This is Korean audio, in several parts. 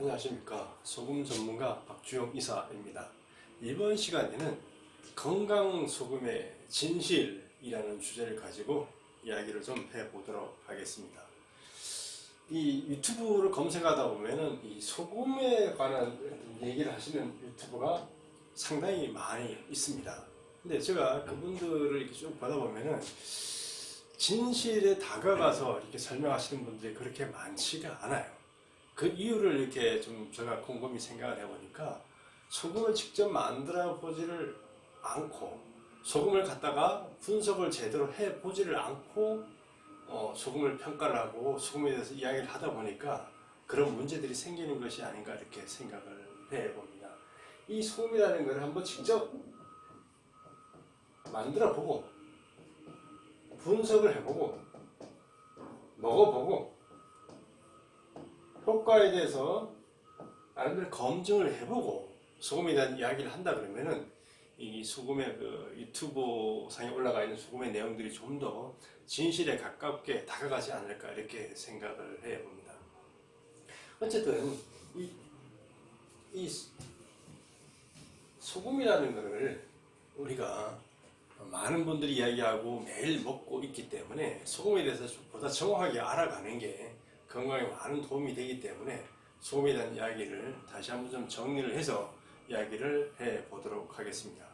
안녕하십니까. 소금 전문가 박주영 이사입니다. 이번 시간에는 건강 소금의 진실이라는 주제를 가지고 이야기를 좀 해보도록 하겠습니다. 이 유튜브를 검색하다 보면은 이 소금에 관한 얘기를 하시는 유튜버가 상당히 많이 있습니다. 근데 제가 그분들을 이렇게 쭉 보다 보면은 진실에 다가가서 이렇게 설명하시는 분들이 그렇게 많지가 않아요. 그 이유를 이렇게 좀 제가 곰곰이 생각을 해보니까 소금을 직접 만들어 보지를 않고 소금을 갖다가 분석을 제대로 해보지를 않고 소금을 평가를 하고 소금에 대해서 이야기를 하다 보니까 그런 문제들이 생기는 것이 아닌가 이렇게 생각을 해봅니다. 이 소금이라는 걸 한번 직접 만들어 보고 분석을 해보고 먹어보고 효과에 대해서 나름대로 검증을 해보고 소금에 대한 이야기를 한다 그러면은 이 소금의 그 유튜브 상에 올라가 있는 소금의 내용들이 좀 더 진실에 가깝게 다가가지 않을까 이렇게 생각을 해봅니다. 어쨌든 이 소금이라는 것을 우리가 많은 분들이 이야기하고 매일 먹고 있기 때문에 소금에 대해서 보다 정확하게 알아가는 게 건강에 많은 도움이 되기 때문에 소금에 대한 이야기를 다시 한번 좀 정리를 해서 이야기를 해 보도록 하겠습니다.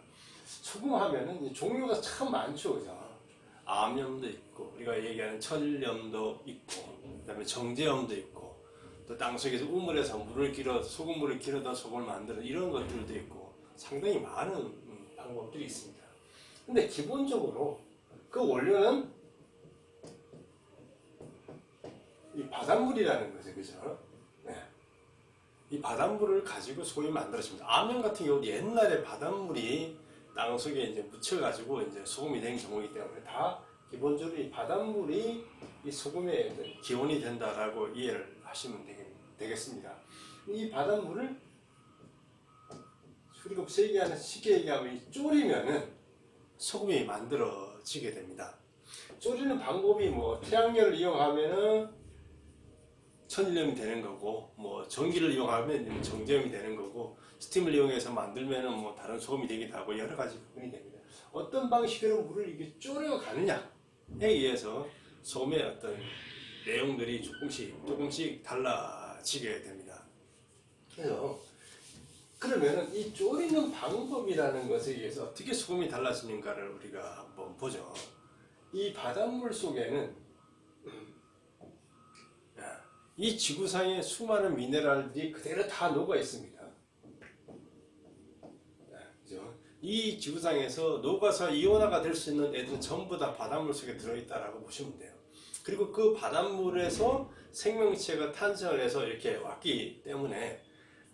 소금 하면은 종류가 참 많죠, 그죠? 암염도 있고, 우리가 얘기하는 천일염도 있고, 그 다음에 정제염도 있고, 또 땅속에서 우물에서 소금물을 길어다 소금을 만드는 이런 것들도 있고, 상당히 많은 방법들이 있습니다. 근데 기본적으로 그 원료는 이 바닷물이라는 거죠, 그죠? 네. 이 바닷물을 가지고 소금이 만들어집니다. 암염 같은 경우도 옛날에 바닷물이 땅 속에 이제 묻혀가지고 이제 소금이 된 경우이기 때문에 다 기본적으로 이 바닷물이 이 소금의 기원이 된다라고 이해를 하시면 되겠습니다. 이 바닷물을 우리가 쉽게 얘기하면 졸이면은 소금이 만들어지게 됩니다. 졸이는 방법이 뭐 태양열을 이용하면은 천일염이 되는 거고, 뭐 전기를 이용하면 정제염이 되는 거고, 스팀을 이용해서 만들면은 뭐 다른 소금이 되기도 하고 여러 가지 부분이 됩니다. 어떤 방식으로 물을 이렇게 졸여가느냐에 의해서 소금의 어떤 내용들이 조금씩 달라지게 됩니다. 그래서 그러면은 이 졸이는 방법이라는 것에 의해서 어떻게 소금이 달라지는가를 우리가 한번 보죠. 이 바닷물 속에는 이 지구상의 수많은 미네랄들이 그대로 다 녹아 있습니다. 그죠? 이 지구상에서 녹아서 이온화가 될 수 있는 애들은 전부 다 바닷물 속에 들어있다라고 보시면 돼요. 그리고 그 바닷물에서 생명체가 탄생을 해서 이렇게 왔기 때문에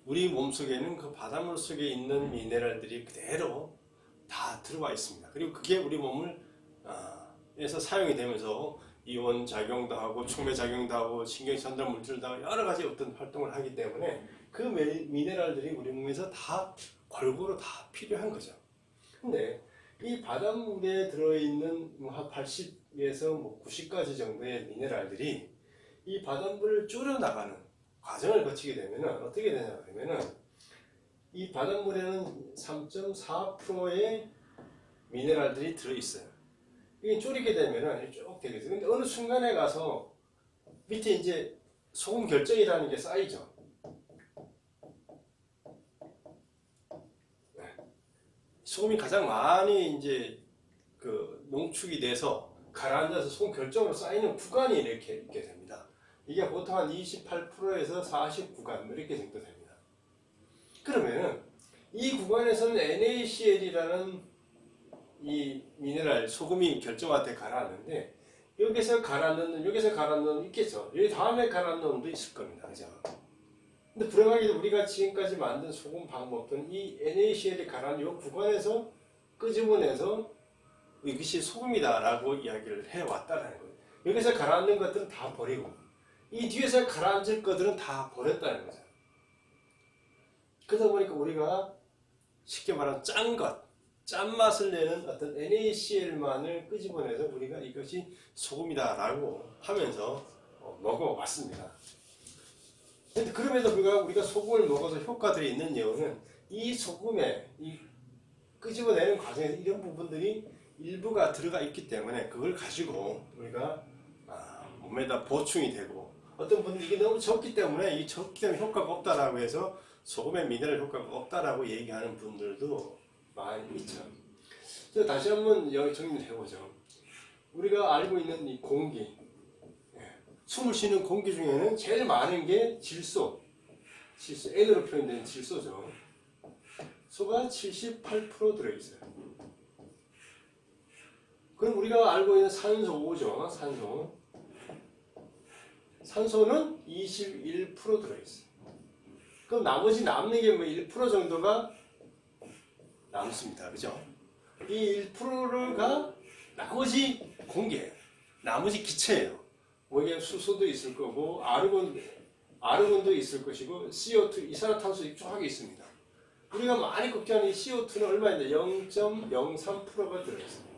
우리 몸속에는 그 바닷물 속에 있는 미네랄들이 그대로 다 들어와 있습니다. 그리고 그게 우리 몸을 에서 사용이 되면서 이온 작용도 하고 촉매 작용도 하고 신경 전달 물질도 하고 여러 가지 어떤 활동을 하기 때문에 그 미네랄들이 우리 몸에서 다 골고루 다 필요한 거죠. 근데 이 바닷물에 들어있는 한 80에서 90가지 정도의 미네랄들이 이 바닷물을 줄여나가는 과정을 거치게 되면 어떻게 되냐 그러면은 이 바닷물에는 3.4%의 미네랄들이 들어있어요. 이게 졸이게 되면은 쭉 되겠죠. 근데 어느 순간에 가서 밑에 이제 소금 결정이라는 게 쌓이죠. 소금이 가장 많이 이제 그 농축이 돼서 가라앉아서 소금 결정으로 쌓이는 구간이 이렇게 있게 됩니다. 이게 보통 한 28%에서 40구간 이렇게 정도 됩니다. 그러면은 이 구간에서는 NaCl이라는 이 미네랄 소금이 결정한테 가라앉는데 여기서 가라앉는 있겠죠. 여기 다음에 가라앉는 놈도 있을 겁니다. 그죠? 근데 불행하게도 우리가 지금까지 만든 소금 방법은 이 NaCl이 가라앉는 이 구간에서 끄집어내서 이것이 소금이다라고 이야기를 해왔다는 거예요. 여기서 가라앉는 것들은 다 버리고 이 뒤에서 가라앉을 것들은 다 버렸다는 거죠. 그러다 보니까 우리가 쉽게 말하면 짠맛을 내는 어떤 NaCl만을 끄집어내서 우리가 이것이 소금이다라고 하면서 먹어왔습니다. 근데 그럼에도 불구하고 우리가 소금을 먹어서 효과들이 있는 이유는 이 소금에 이 끄집어내는 과정에서 이런 부분들이 일부가 들어가 있기 때문에 그걸 가지고 우리가 몸에다 보충이 되고, 어떤 분들이 이게 너무 적기 때문에 이 적기 때문에 효과가 없다라고 해서 소금의 미네랄 효과가 없다라고 얘기하는 분들도 많이 있죠. 다시 한번 정리를 해보죠. 우리가 알고 있는 이 공기, 숨을 쉬는 공기 중에는 제일 많은 게 질소, N으로 표현되는 질소죠. 소가 78% 들어있어요. 그럼 우리가 알고 있는 산소 5죠. 산소는 21% 들어있어요. 그럼 나머지 남는 게 뭐 1% 정도가 남습니다. 그죠? 이 1%가 나머지 공기예요. 나머지 기체예요. 뭐 이게 수소도 있을 거고, 아르곤도 있을 것이고, CO2, 이산화탄소 쫙 있습니다. 우리가 많이 걱정하는 이 CO2는 얼마인데 0.03%가 들어있어요.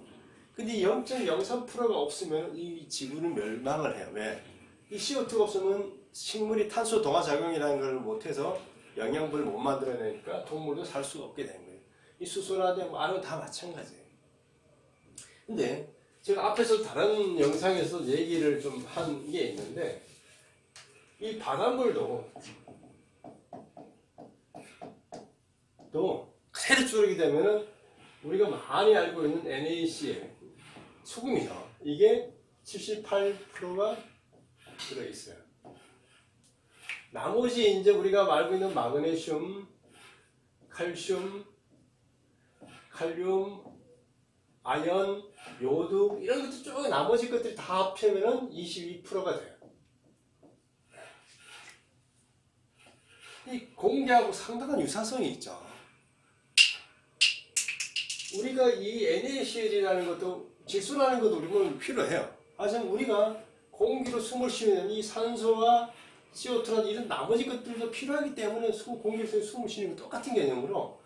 근데 0.03%가 없으면 이 지구는 멸망을 해요. 왜? 이 CO2가 없으면 식물이 탄소 동화 작용이라는 걸 못해서 영양분을 못 만들어내니까 동물도 살 수가 없게 되는 거예요. 이 수소나 아르곤 다 마찬가지예요. 근데 제가 앞에서 다른 영상에서 얘기를 좀 한 게 있는데, 이 바닷물도 그대로 줄이게 되면은 우리가 많이 알고 있는 NaCl, 소금이요. 이게 78%가 들어있어요. 나머지 이제 우리가 알고 있는 마그네슘, 칼슘, 칼륨, 아연, 요드 이런 것들 쭉 나머지 것들이 다 합치면은 22%가 돼요. 이 공기하고 상당한 유사성이 있죠. 우리가 이 NaCl이라는 것도, 질소라는 것도 우리 몸에 필요해요. 하지만 우리가 공기로 숨을 쉬는 이 산소와 CO2라는 이런 나머지 것들도 필요하기 때문에 공기에서 숨을 쉬는 건 똑같은 개념으로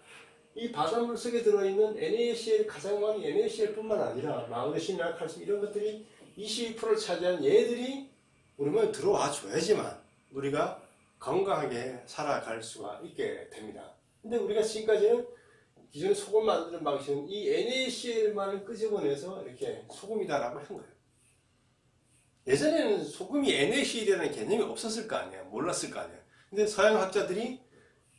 이 바닷물 속에 들어있는 NaCl, 가장 많은 NaCl뿐만 아니라 마그네슘이나 칼슘 이런 것들이 22%를 차지하는 얘들이 우리 몸에 들어와 줘야지만 우리가 건강하게 살아갈 수가 있게 됩니다. 근데 우리가 지금까지는 기존에 소금 만드는 방식은 이 NaCl만을 끄집어내서 이렇게 소금이다라고 한 거예요. 예전에는 소금이 NaCl이라는 개념이 없었을 거 아니에요. 몰랐을 거 아니에요. 근데 서양 학자들이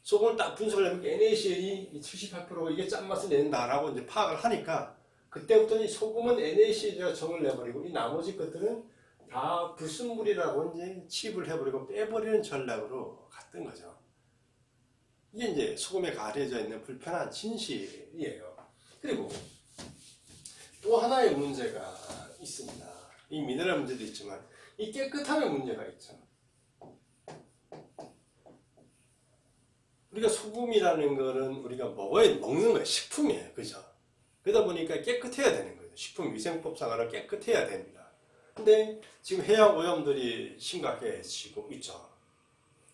소금을 딱 분석을 하면 NaCl이 78%가 이게 짠맛을 낸다라고 이제 파악을 하니까, 그때부터 이 소금은 NaCl이라고 정을 내버리고 이 나머지 것들은 다 불순물이라고 이제 취급을 해버리고 빼버리는 전략으로 갔던 거죠. 이게 이제 소금에 가려져 있는 불편한 진실이에요. 그리고 또 하나의 문제가 있습니다. 이 미네랄 문제도 있지만 이 깨끗함의 문제가 있죠. 우리가 소금이라는 거는 우리가 먹는 거예요. 식품이에요. 그죠? 그러다 보니까 깨끗해야 되는 거예요. 식품위생법상으로 깨끗해야 됩니다. 근데 지금 해양 오염들이 심각해지고 있죠.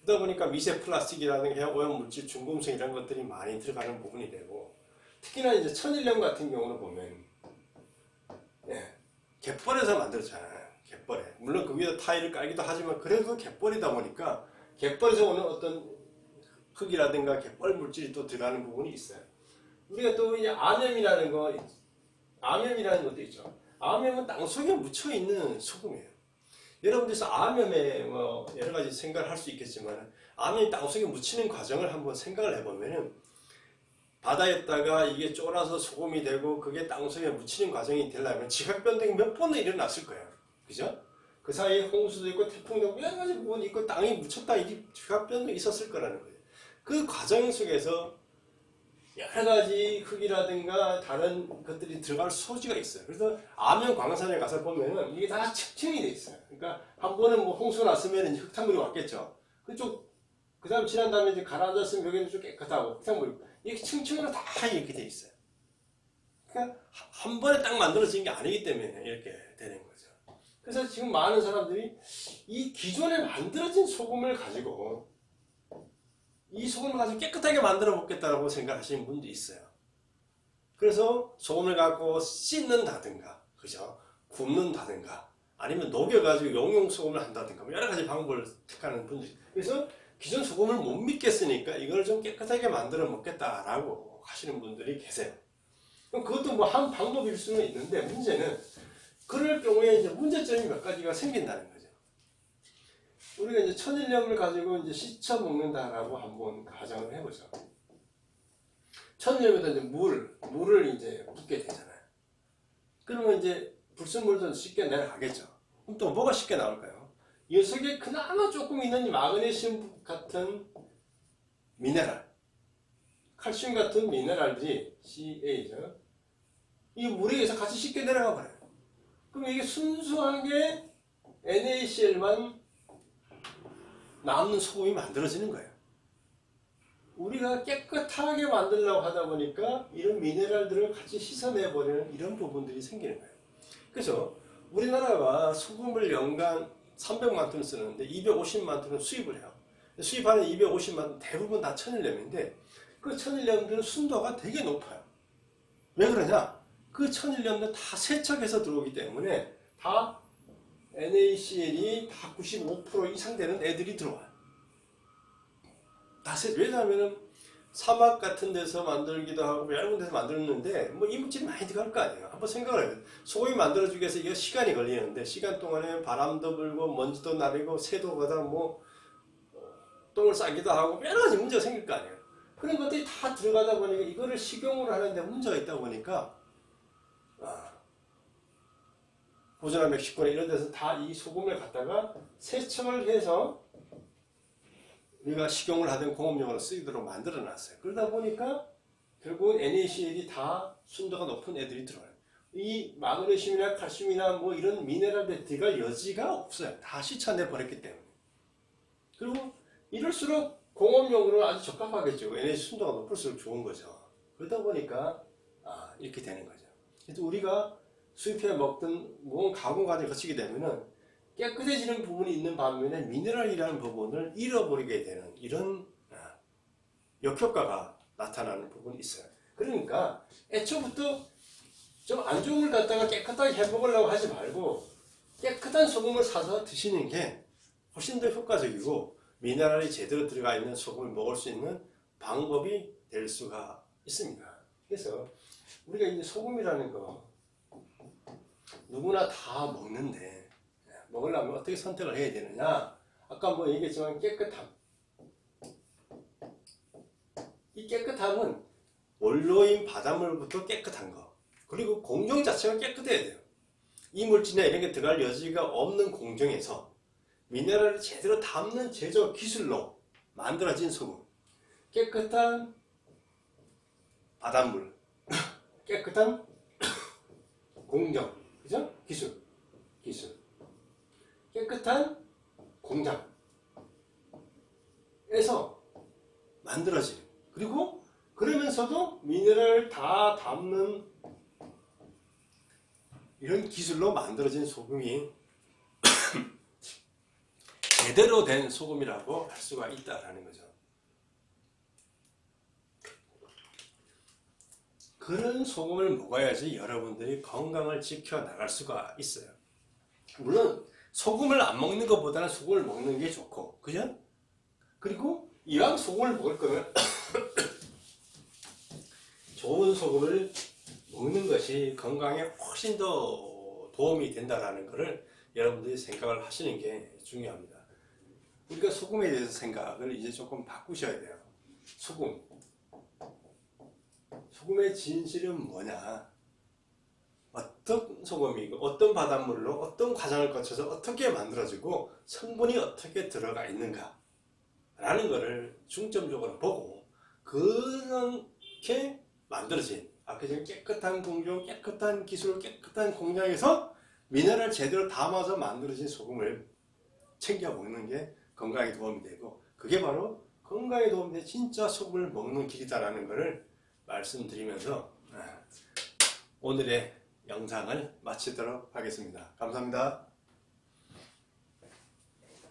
그러다 보니까 미세 플라스틱이라는 해양 오염 물질, 중금속 이런 것들이 많이 들어가는 부분이 되고, 특히나 이제 천일염 같은 경우는 보면 갯벌에서 만들었잖아요. 갯벌에. 물론 그 위에다 타일을 깔기도 하지만 그래도 갯벌이다 보니까 갯벌에서 오는 어떤 흙이라든가 갯벌 물질이 또 들어가는 부분이 있어요. 우리가 또 이제 암염이라는 것도 있죠. 암염은 땅속에 묻혀 있는 소금이에요. 여러분들께서 암염에 뭐 여러 가지 생각을 할 수 있겠지만, 암염이 땅속에 묻히는 과정을 한번 생각을 해보면은, 바다에다가 이게 쫄아서 소금이 되고 그게 땅속에 묻히는 과정이 되려면 지각 변동이 몇 번은 일어났을 거예요. 그죠? 그 사이에 홍수도 있고 태풍도 있고 여러 가지 부분이 있고 땅이 묻혔다 이 지각 변동이 있었을 거라는 거예요. 그 과정 속에서 여러 가지 흙이라든가 다른 것들이 들어갈 소지가 있어요. 그래서 암연 광산에 가서 보면은 이게 다 층층이 돼 있어요. 그러니까 한 번은 뭐 홍수가 났으면 흙탕물이 왔겠죠. 그쪽 그 다음 지난 다음에 이제 가라앉았으면 여기는 좀 깨끗하고 흙탕물이 이게 층층으로 다 이렇게 돼 있어요. 그러니까 한 번에 딱 만들어진 게 아니기 때문에 이렇게 되는 거죠. 그래서 지금 많은 사람들이 이 기존에 만들어진 소금을 가지고 이 소금을 가지고 깨끗하게 만들어 먹겠다라고 생각하시는 분도 있어요. 그래서 소금을 갖고 씻는다든가, 그죠? 굽는다든가, 아니면 녹여가지고 용용 소금을 한다든가, 여러 가지 방법을 택하는 분들이. 그래서 기존 소금을 못 믿겠으니까 이걸 좀 깨끗하게 만들어 먹겠다라고 하시는 분들이 계세요. 그럼 그것도 뭐 한 방법일 수는 있는데 문제는 그럴 경우에 이제 문제점이 몇 가지가 생긴다는 거죠. 우리가 이제 천일염을 가지고 이제 씻어 먹는다라고 한번 가정을 해보죠. 천일염에다 이제 물을 이제 붓게 되잖아요. 그러면 이제 불순물도 쉽게 내려가겠죠. 그럼 또 뭐가 쉽게 나올까요? 이 속에 그나마 조금 있는 마그네슘 같은 미네랄, 칼슘 같은 미네랄들이 CA죠. 이 물에 의해서 같이 쉽게 내려가 버려요. 그럼 이게 순수하게 NaCl만 남는 소금이 만들어지는 거예요. 우리가 깨끗하게 만들려고 하다 보니까 이런 미네랄들을 같이 씻어내버리는 이런 부분들이 생기는 거예요. 그래서 우리나라가 소금을 연간 300만 톤 쓰는데 250만 톤을 수입을 해요. 수입하는 250만 톤 대부분 다 천일염인데 그 천일염들은 순도가 되게 높아요. 왜 그러냐? 그 천일염들은 다 세척해서 들어오기 때문에 다 NaCl이 다 95% 이상 되는 애들이 들어와요. 왜냐하면 사막 같은 데서 만들기도 하고 여러 군데서 만들었는데 뭐 이물질이 많이 들어갈 거 아니에요. 한번 생각을 해요. 소금이 만들어지기 위해서 이거 시간이 걸리는데 시간 동안에 바람도 불고 먼지도 나르고 새도 가다 뭐 똥을 싸기도 하고 여러 가지 문제가 생길 거 아니에요. 그런 것들이 다 들어가다 보니까 이거를 식용으로 하는데 문제가 있다 보니까 보존한 멕시코나 이런 데서 다 이 소금을 갖다가 세척을 해서 우리가 식용을 하든 공업용으로 쓰이도록 만들어 놨어요. 그러다 보니까 결국은 NaCl이 다 순도가 높은 애들이 들어와요. 이 마그네슘이나 칼슘이나 뭐 이런 미네랄들 들어갈 여지가 없어요. 다 씻어내 버렸기 때문에. 그리고 이럴수록 공업용으로 아주 적합하겠죠. NaC 순도가 높을수록 좋은 거죠. 그러다 보니까 이렇게 되는 거죠. 그래서 우리가 수입해 먹던 뭔가 가공 과정을 거치게 되면은 깨끗해지는 부분이 있는 반면에 미네랄이라는 부분을 잃어버리게 되는 이런 역효과가 나타나는 부분이 있어요. 그러니까 애초부터 좀 안 좋은 걸 갖다가 깨끗하게 해먹으려고 하지 말고 깨끗한 소금을 사서 드시는 게 훨씬 더 효과적이고 미네랄이 제대로 들어가 있는 소금을 먹을 수 있는 방법이 될 수가 있습니다. 그래서 우리가 이제 소금이라는 거 누구나 다 먹는데 먹으려면 어떻게 선택을 해야 되느냐? 아까 뭐 얘기했지만 깨끗함. 이 깨끗함은 원로인 바닷물부터 깨끗한 거. 그리고 공정 자체가 깨끗해야 돼요. 이물질이나 이런 게 들어갈 여지가 없는 공정에서 미네랄을 제대로 담는 제조 기술로 만들어진 소금. 깨끗한 바닷물. 깨끗한 공정. 그죠? 기술. 깨끗한 공장에서 만들어진 그리고 그러면서도 미네랄을 다 담는 이런 기술로 만들어진 소금이 제대로 된 소금이라고 할 수가 있다라는 거죠. 그런 소금을 먹어야지 여러분들이 건강을 지켜나갈 수가 있어요. 물론 소금을 안 먹는 것보다는 소금을 먹는 게 좋고, 그죠? 그리고 이왕 소금을 먹을 거면 좋은 소금을 먹는 것이 건강에 훨씬 더 도움이 된다는 것을 여러분들이 생각을 하시는 게 중요합니다. 우리가 소금에 대해서 생각을 이제 조금 바꾸셔야 돼요. 소금의 진실은 뭐냐? 어떤 소금이고 어떤 바닷물로 어떤 과정을 거쳐서 어떻게 만들어지고 성분이 어떻게 들어가 있는가 라는 것을 중점적으로 보고 그렇게 만들어진 아까 전에 깨끗한 공정, 깨끗한 기술, 깨끗한 공장에서 미네랄 제대로 담아서 만들어진 소금을 챙겨 먹는 게 건강에 도움이 되고 그게 바로 건강에 도움이 되는 진짜 소금을 먹는 길이다라는 것을 말씀드리면서 오늘의 영상을 마치도록 하겠습니다. 감사합니다.